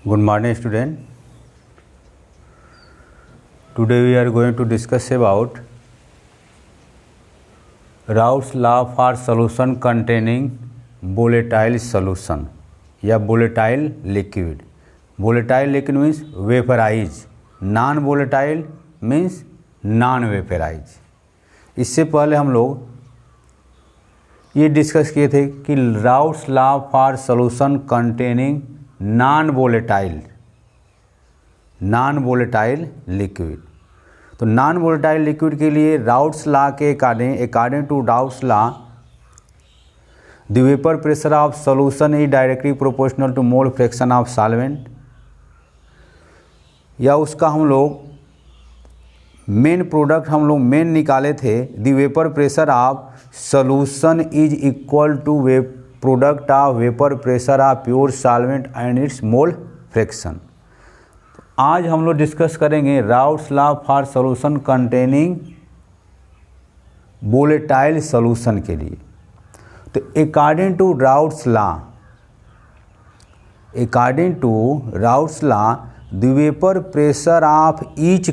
Good morning, student. Today we are going to discuss about Raoult's law for solution containing volatile solution या volatile liquid. Volatile liquid means vaporize, non volatile means non vaporize. इससे पहले हम लोग ये discuss किए थे कि Raoult's law for solution containing non volatile liquid. तो नॉन वोलेटाइल लिक्विड के लिए राउल्ट्स लॉ के according to Raoult's law the vapour pressure of solution is directly proportional to mole fraction of solvent, या उसका हम लोग मेन प्रोडक्ट मेन निकाले थे। The vapour pressure of solution is equal to product of vapour pressure of pure solvent and its mole fraction. आज हम लोग discuss करेंगे Raoult's law for solution containing volatile solution के लिए। तो according to Raoult's law the vapor pressure of each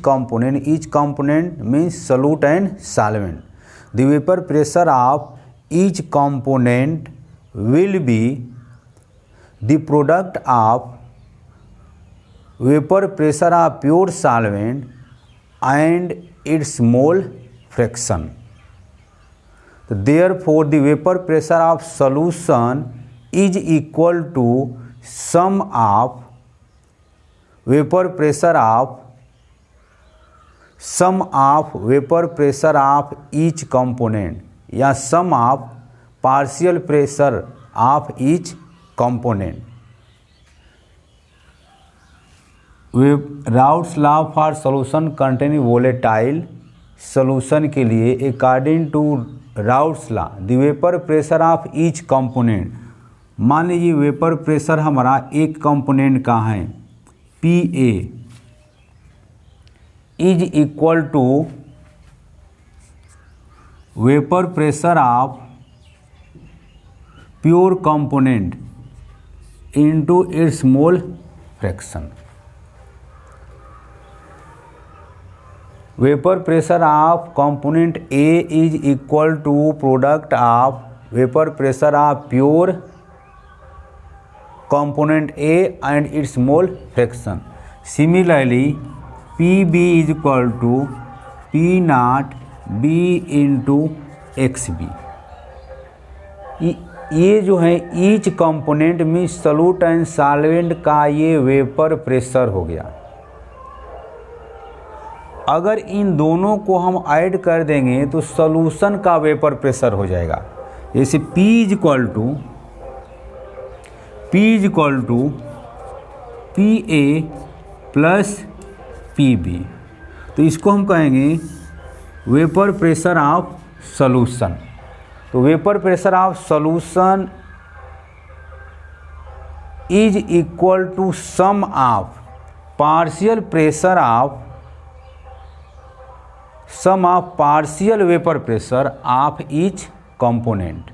component means solute and solvent. The vapor pressure of each component will be the product of vapor pressure of pure solvent and its mole fraction. So therefore the vapor pressure of solution is equal to sum of vapor pressure of each component या sum of partial pressure of each component. Raoult's law for solution containing volatile solution के लिए according to Raoult's law the vapour pressure of each component. मान लीजिए vapour pressure हमारा एक component का है PA is equal to vapour pressure of pure component into its mole fraction. Vapour pressure of component A is equal to product of vapour pressure of pure component A and its mole fraction. Similarly, PB is equal to P naught B into XB. ये जो है each component में solute and solvent का ये vapour pressure हो गया। अगर इन दोनों को हम ऐड कर देंगे तो सॉल्यूशन का वेपर प्रेशर हो जाएगा। जैसे P is equal to PA plus PB, तो इसको हम कहेंगे वेपर प्रेशर ऑफ सॉल्यूशन। तो vapour pressure of solution is equal to sum of partial vapour pressure of each component.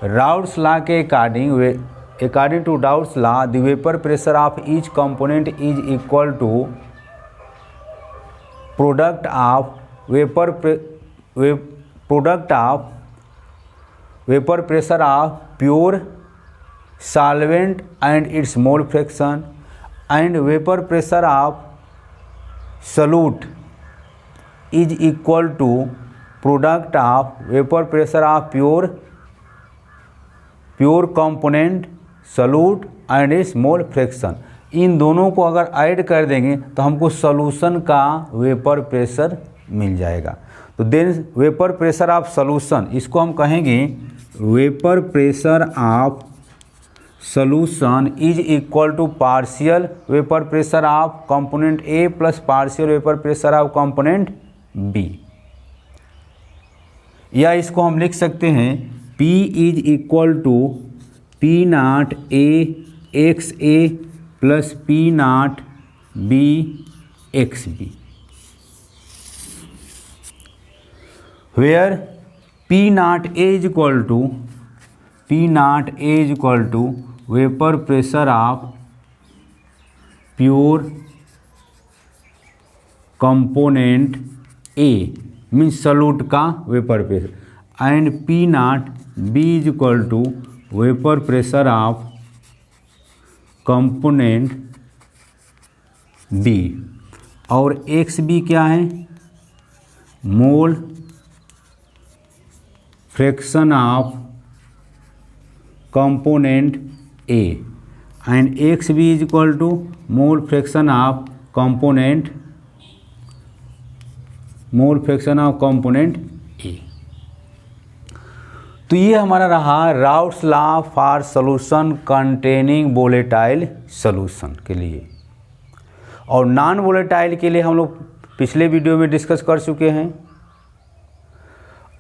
Raoult's law के according to Raoult's law the vapour pressure of each component is equal to product of vapour pressure of pure solvent and its mole fraction and vapour pressure of solute is equal to product of vapour pressure of pure component solute and its mole fraction. इन दोनों को अगर add कर देंगे तो हमको solution का vapour pressure मिल जाएगा। तो then vapour pressure of solution, इसको हम कहेंगे vapour pressure of solution is equal to partial vapour pressure of component A plus partial vapour pressure of component B, या इसको हम लिख सकते हैं P is equal to P naught A XA plus P naught B XB, where P naught A is equal to P naught A is equal to vapour pressure of pure component A means solute का vapour pressure and P naught B is equal to vapour pressure of component B. और X B क्या है, mole fraction of component A and X B is equal to mole fraction of component A. तो ये हमारा रहा Raoult's law for solution containing volatile solution के लिए। और नॉन वोलेटाइल के लिए हम लोग पिछले वीडियो में डिस्कस कर चुके हैं।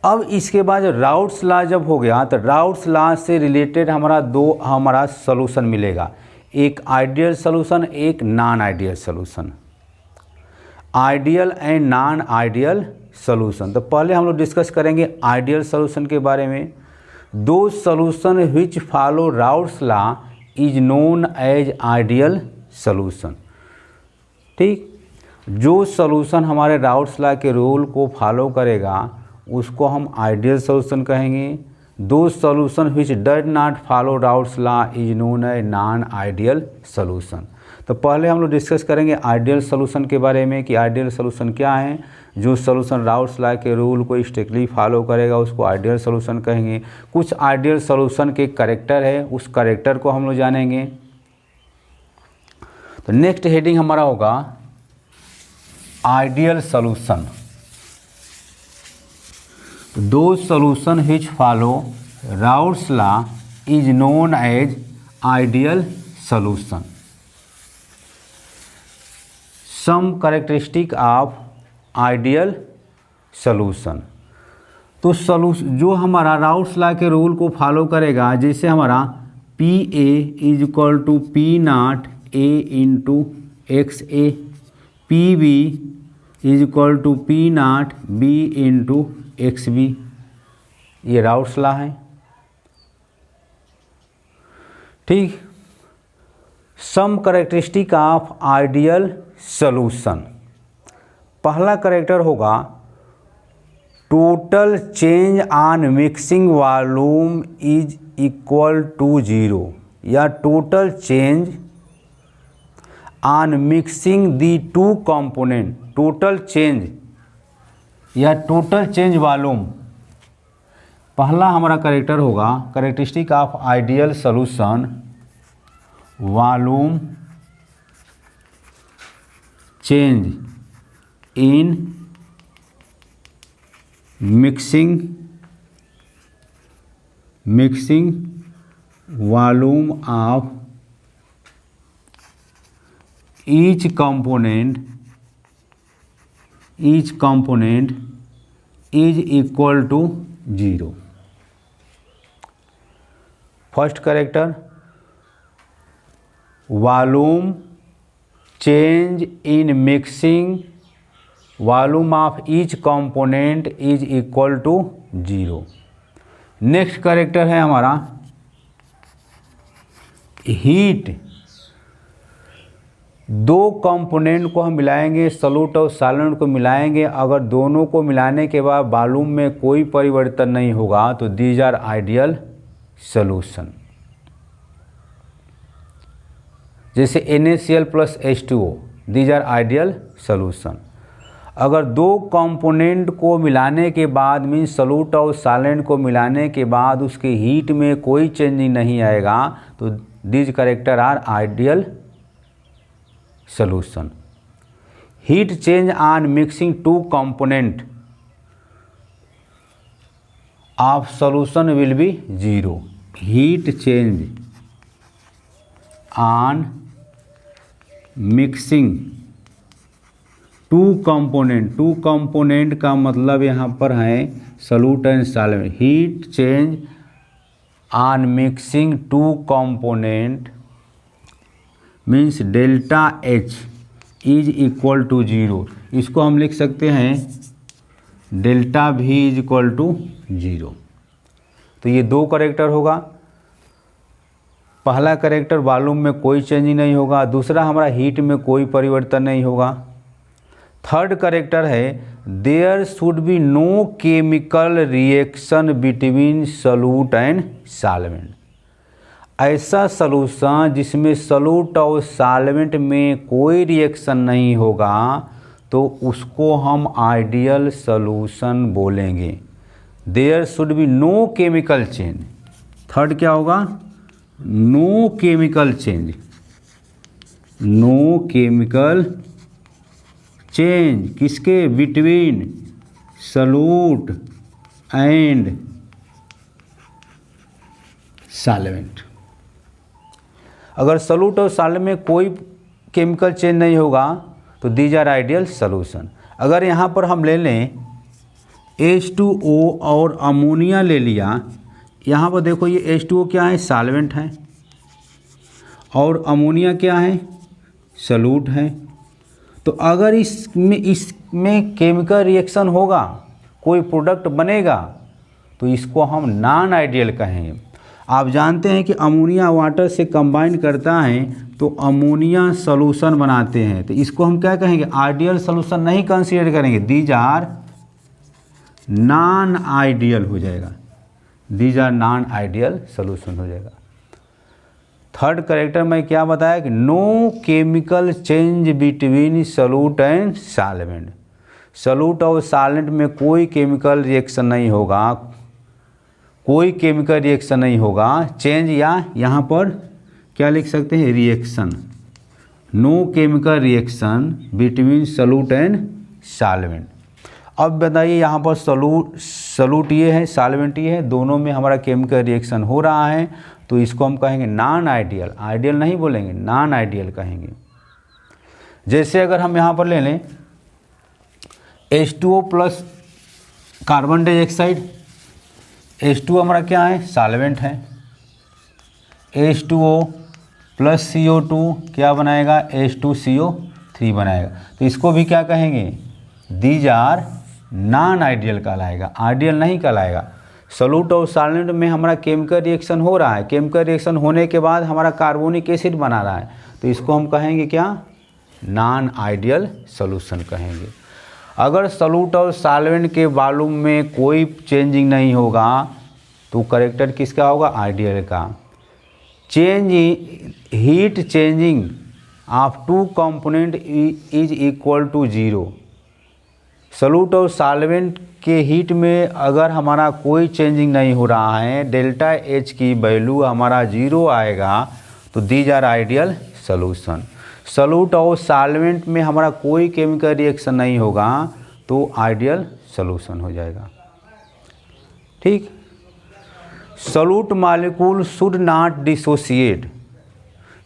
अब इसके बाद राउट्स लॉ जब हो गया तो राउट्स लॉ से रिलेटेड हमारा सॉल्यूशन मिलेगा, एक आइडियल सॉल्यूशन, एक non ideal solution, ideal and non ideal solution. तो पहले हम लोग डिस्कस करेंगे आइडियल सॉल्यूशन के बारे में। The solution which follow Raoult's law is known as ideal solution. ठीक, जो सॉल्यूशन हमारे राउट्स लॉ के रूल को फॉलो करेगा उसको हम आइडियल सॉल्यूशन कहेंगे। The solution which does not follow Raoult's law is known as non ideal solution. तो पहले हम लोग डिस्कस करेंगे आइडियल सॉल्यूशन के बारे में कि आइडियल सॉल्यूशन क्या है। जो सॉल्यूशन राउट्स लॉ के रूल को स्ट्रिक्टली फॉलो करेगा उसको आइडियल सॉल्यूशन कहेंगे। कुछ आइडियल सॉल्यूशन के कैरेक्टर है, उस कैरेक्टर को हम लोग जानेंगे। तो नेक्स्ट हेडिंग हमारा होगा आइडियल सॉल्यूशन। दो solution which follow Raoult's law is known as ideal solution. Some characteristic of ideal solution. तो सॉल्यूशन जो हमारा राउट्स लॉ के रूल को फॉलो करेगा, जैसे हमारा P A is equal to P naught A into X A, P B is equal to P naught B into X B, ये Raoult's law है। ठीक, some characteristic of ideal solution. पहला character होगा total change on mixing volume is equal to 0 या total change on mixing the two component, total change या total change volume. पहला हमारा character होगा characteristic of ideal solution, volume change in mixing volume of each component is equal to 0। First character volume change in mixing volume of each component is equal to 0। Next character है हमारा heat. दो component को हम मिलाएंगे, solute और solvent को मिलाएंगे, अगर दोनों को मिलाने के बाद वॉल्यूम में कोई परिवर्तन नहीं होगा तो दीज आर आइडियल सॉल्यूशन। जैसे NaCl plus H2O, these are ideal solution. अगर दो कंपोनेंट को मिलाने के बाद मीन्स सॉल्यूट और सॉल्वेंट को मिलाने के बाद उसके हीट में कोई चेंजिंग नहीं आएगा तो these character are ideal solution। heat change on mixing two component of solution will be 0। heat change on mixing two component का मतलब यहाँ पर है solute and solvent. Heat change on mixing two component means delta H is equal to 0। इसको हम लिख सकते हैं delta V is equal to 0। तो ये दो कैरेक्टर होगा। पहला कैरेक्टर वॉल्यूम में कोई चेंजिंग नहीं होगा, दूसरा हमारा हीट में कोई परिवर्तन नहीं होगा। थर्ड कैरेक्टर है there should be no chemical reaction between solute and solvent. ऐसा सॉल्यूशन जिसमें सॉल्यूट और सॉल्वेंट में कोई रिएक्शन नहीं होगा तो उसको हम आइडियल सॉल्यूशन बोलेंगे। There should be no chemical change. Third क्या होगा? No chemical change. No chemical change किसके? Between solute and solvent. अगर सॉल्यूट और सॉल्वेंट में कोई केमिकल चेंज नहीं होगा तो दीज आर आइडियल सॉल्यूशन। अगर यहाँ पर हम ले लें H2O और अमोनिया ले लिया, यहाँ पर देखो ये H2O क्या है? सॉल्वेंट है, और अमोनिया क्या है? सॉल्यूट है। तो अगर इसमें केमिकल रिएक्शन होगा, कोई प्रोडक्ट बनेगा, तो इसको हम नॉन आइडियल कहेंगे। आप जानते हैं कि अमोनिया वाटर से कंबाइन करता है तो अमोनिया सॉल्यूशन बनाते हैं, तो इसको हम क्या कहेंगे? आइडियल सॉल्यूशन नहीं कंसीडर करेंगे। दीज आर नॉन आइडियल हो जाएगा। These are non ideal solution हो जाएगा। थर्ड कैरेक्टर में क्या बताया कि no chemical change between solute and solvent. Solute और सॉल्वेंट में कोई केमिकल रिएक्शन नहीं होगा, कोई केमिकल रिएक्शन नहीं होगा। चेंज या यहाँ पर क्या लिख सकते हैं? Reaction. No chemical reaction between solute and solvent. अब बताइए यहाँ पर सॉल्यूट ये है, सॉल्वेंट ये है, दोनों में हमारा केमिकल रिएक्शन हो रहा है, तो इसको हम कहेंगे नॉन आइडियल। आइडियल नहीं बोलेंगे, नॉन आइडियल कहेंगे। जैसे अगर हम यहाँ पर ले लें H2O plus carbon dioxide. H2O हमारा क्या है? सॉल्वेंट है। H2O प्लस CO2 क्या बनाएगा? H2CO3 बनाएगा। तो इसको भी क्या कहेंगे? दीज आर नॉन आइडियल कहलाएगा, आइडियल नहीं कहलाएगा। सॉल्यूट और सॉल्वेंट में हमारा केमिकल रिएक्शन हो रहा है, केमिकल रिएक्शन होने के बाद हमारा कार्बोनिक एसिड बना रहा है, तो इसको हम कहेंगे क्या? नॉन आइडियल सॉल्यूशन कहेंगे। अगर सॉल्यूट और सॉल्वेंट के वॉल्यूम में कोई चेंजिंग नहीं होगा तो कैरेक्टर किसका होगा? आइडियल का। Change heat changing of two component is equal to 0। Solute और सॉल्वेंट के हीट में अगर हमारा कोई चेंजिंग नहीं हो रहा है, डेल्टा H की वैल्यू हमारा 0 आएगा, तो these are ideal solution. Solute और सॉल्वेंट में हमारा कोई केमिकल रिएक्शन नहीं होगा तो आइडियल सॉल्यूशन हो जाएगा। ठीक। Solute molecule should not dissociate.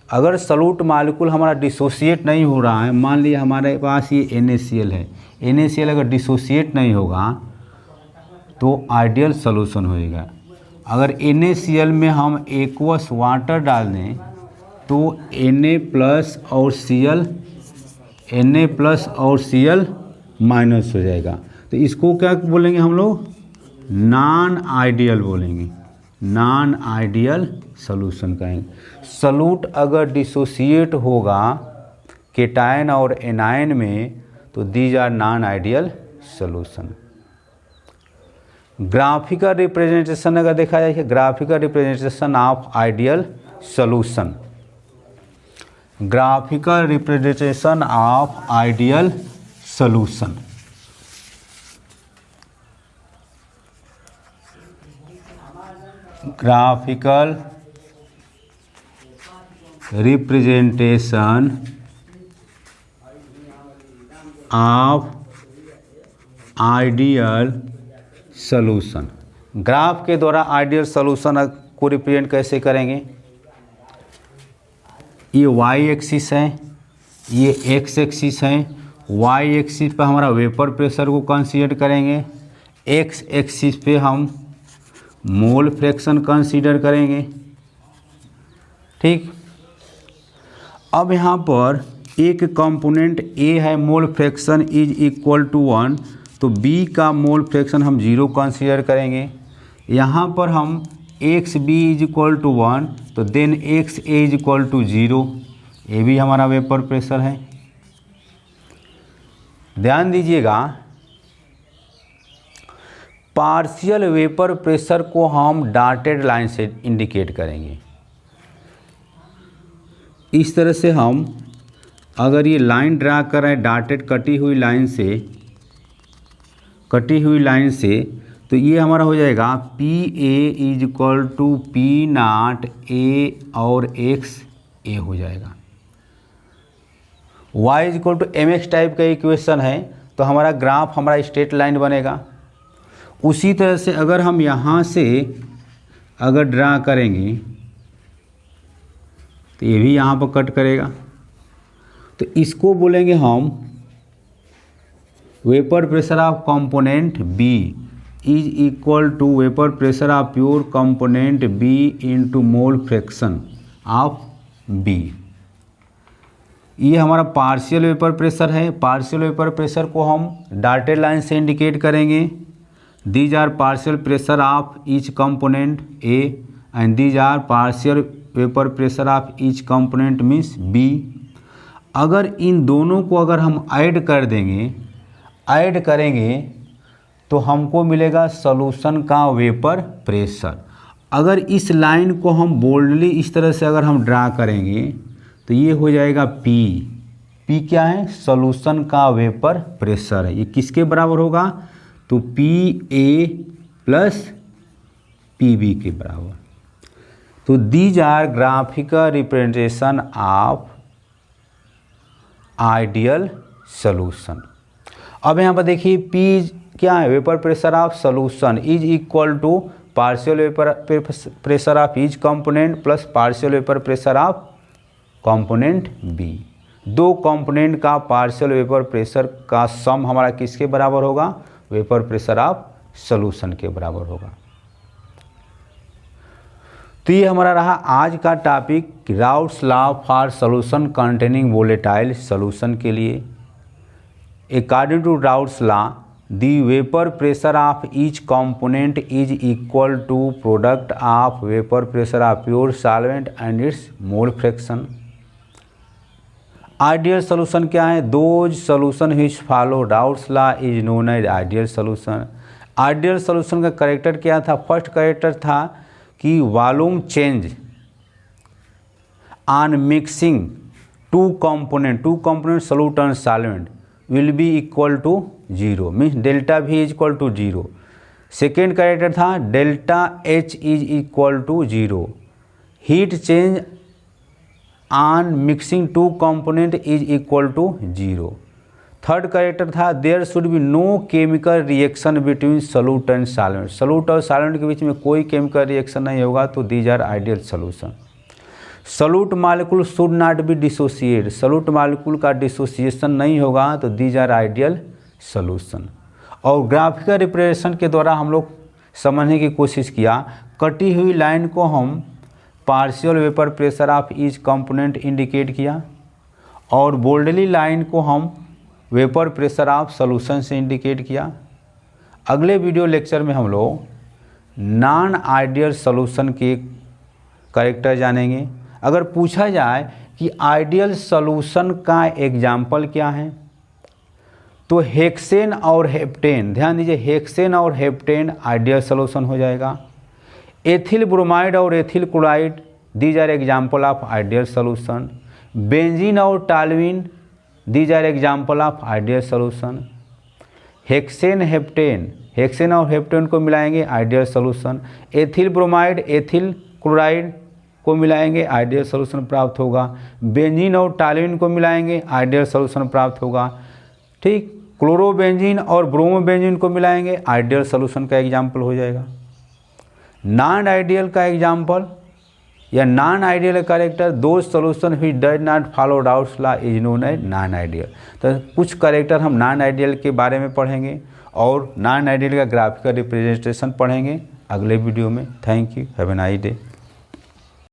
अगर सॉल्यूट मॉलिक्यूल हमारा डिसोसिएट नहीं हो रहा है, मान लिया हमारे पास ये NaCl है, NaCl अगर डिसोसिएट नहीं होगा तो आइडियल सॉल्यूशन होएगा। अगर NaCl में हम एक्वस वाटर डाल दें तो Na प्लस और Cl माइनस हो जाएगा, तो इसको क्या बोलेंगे हम लोग? नॉन आइडियल बोलेंगे, नॉन आइडियल सॉल्यूशन कहेंगे। सॉल्यूट अगर डिसोसिएट होगा केटायन और एनायन में तो these are non ideal solution. Graphical representation अगर देखा जाए, graphical representation of ideal solution. Graphical representation of ideal solution. Graphical representation of ideal solution. Graph के द्वारा आइडियल सॉल्यूशन को रिप्रेजेंट कैसे करेंगे? ये y एक्सिस है, ये x एक्सिस है। y एक्सिस पे हमारा वेपर प्रेशर को कंसीडर करेंगे, x एक्सिस पे हम मोल फ्रैक्शन कंसीडर करेंगे। ठीक। अब यहाँ पर एक कंपोनेंट A है, mole fraction is equal to 1, तो B का मोल फ्रैक्शन हम 0 कंसीडर करेंगे। यहाँ पर हम X B is equal to 1 तो then X A is equal to 0, ये भी हमारा वेपर प्रेशर है। ध्यान दीजिएगा, पार्शियल वेपर प्रेशर को हम डॉटेड लाइन से इंडिकेट करेंगे। इस तरह से हम अगर ये लाइन ड्रा कर रहे हैं डॉटेड कटी हुई लाइन से तो ये हमारा हो जाएगा P A is equal to P naught A और एक्स ए हो जाएगा। y is equal to M X type का इक्वेशन है तो हमारा ग्राफ हमारा स्ट्रेट लाइन बनेगा। उसी तरह से अगर हम यहाँ से अगर ड्रा करेंगे तो ये भी यहाँ पर कट करेगा, तो इसको बोलेंगे हम vapour pressure of component B is equal to vapour pressure of pure component B into mole fraction of B. ये हमारा पार्शियल वेपर प्रेशर है। पार्शियल वेपर प्रेशर को हम डॉटेड लाइन से इंडिकेट करेंगे। These are partial pressure of each component A and these are partial vapour pressure of each component means B. अगर इन दोनों को अगर हम ऐड करेंगे तो हमको मिलेगा सॉल्यूशन का वेपर प्रेशर। अगर इस लाइन को हम बोल्डली इस तरह से अगर हम ड्रा करेंगे तो ये हो जाएगा पी क्या है, सॉल्यूशन का वेपर प्रेशर है। ये किसके बराबर होगा, तो P A plus P B के बराबर। तो these are graphical representation of ideal solution. अब यहाँ पर देखिए P क्या है, vapour pressure of solution is equal to partial vapour pressure of each component plus partial vapour pressure of component B. दो कंपोनेंट का पार्शियल वेपर प्रेशर का sum हमारा किसके बराबर होगा, वेपर प्रेशर ऑफ सॉल्यूशन के बराबर होगा। तो ये हमारा रहा आज का topic, Raoult's law for solution containing volatile solution के लिए। According to Raoult's law the vapour pressure of each component is equal to product of vapour pressure of pure solvent and its mole fraction. Ideal solution क्या है, those solution which follow Raoult's law is known as ideal solution. Ideal solution का character क्या था, first character था कि volume change on mixing two component solute and solvent will be equal to 0 means delta V is equal to 0। Second character था delta H is equal to 0, heat change on mixing two component is equal to 0। Third character था there should be no chemical reaction between solute and solvent. Solute और solvent के बीच में कोई chemical reaction नहीं होगा, तो these are ideal solution. Solute molecule should not be dissociate, solute molecule का डिसोसिएशन नहीं होगा, तो दीज आर आइडियल सॉल्यूशन। और ग्राफिकल रिप्रेजेंटेशन के द्वारा हम लोग समझने की कोशिश किया, कटी हुई लाइन को हम partial vapour pressure of each component indicate किया और बोल्डली लाइन को हम वेपर प्रेशर ऑफ सॉल्यूशन से इंडिकेट किया। अगले वीडियो लेक्चर में हम लोग नॉन आइडियल सॉल्यूशन के कैरेक्टर जानेंगे। अगर पूछा जाए कि आइडियल सॉल्यूशन का एग्जाम्पल क्या है, तो हेक्सेन और हेप्टेन, ध्यान दीजिए हेक्सेन और हेप्टेन आइडियल सॉल्यूशन हो जाएगा। एथिल ब्रोमाइड और ethyl chloride these are example of ideal solution. Benzene और toluene these are example of ideal solution. Hexane और हेप्टेन को मिलाएंगे ideal solution. Ethyl bromide ethyl chloride को मिलाएंगे आइडियल सॉल्यूशन प्राप्त होगा। बेंजीन और टॉल्यूइन को मिलाएंगे आइडियल सॉल्यूशन प्राप्त होगा। ठीक, क्लोरोबेंजीन और ब्रोमोबेंजीन को मिलाएंगे आइडियल सॉल्यूशन का एग्जाम्पल हो जाएगा। नॉन आइडियल का एग्जाम्पल या नॉन आइडियल कैरेक्टर, दो solution which does not follow Raoult's law is known as non ideal. तो कुछ कैरेक्टर हम नॉन आइडियल के बारे में पढ़ेंगे और नॉन आइडियल का ग्राफिकल रिप्रेजेंटेशन पढ़ेंगे अगले वीडियो में। Thank you, have a nice day.